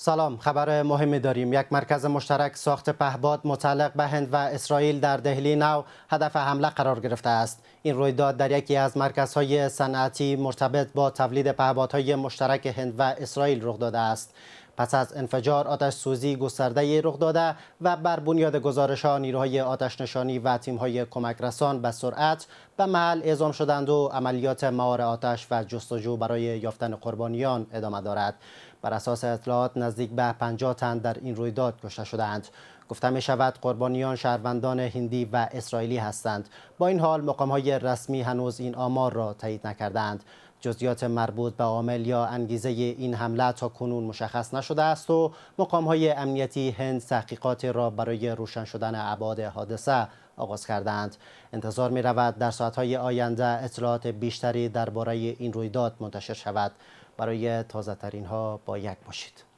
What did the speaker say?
سلام، خبر مهمی داریم. یک مرکز مشترک ساخت پهپاد متعلق به هند و اسرائیل در دهلی نو هدف حمله قرار گرفته است. این رویداد در یکی از مرکزهای صنعتی مرتبط با تولید پهپادهای مشترک هند و اسرائیل رخ داده است. پس از انفجار آتش سوزی گسترده رخ داده و بر بنیاد گزارش‌ها نیروهای آتش نشانی و تیم‌های کمک رسان به سرعت به محل اعزام شدند و عملیات مهار آتش و جستجو برای یافتن قربانیان ادامه دارد. بر اساس اطلاعات نزدیک به 50 تن در این رویداد کشته شدند. گفته می شود قربانیان شهروندان هندی و اسرائیلی هستند. با این حال مقام‌های رسمی هنوز این آمار را تایید نکردند. جزئیات مربوط به عامل یا انگیزه این حمله تا کنون مشخص نشده است و مقام‌های امنیتی هند تحقیقات را برای روشن شدن ابعاد حادثه آغاز کردند. انتظار می رود در ساعت‌های آینده اطلاعات بیشتری درباره این رویداد منتشر شود. برای تازه ترین ها با یک باشید.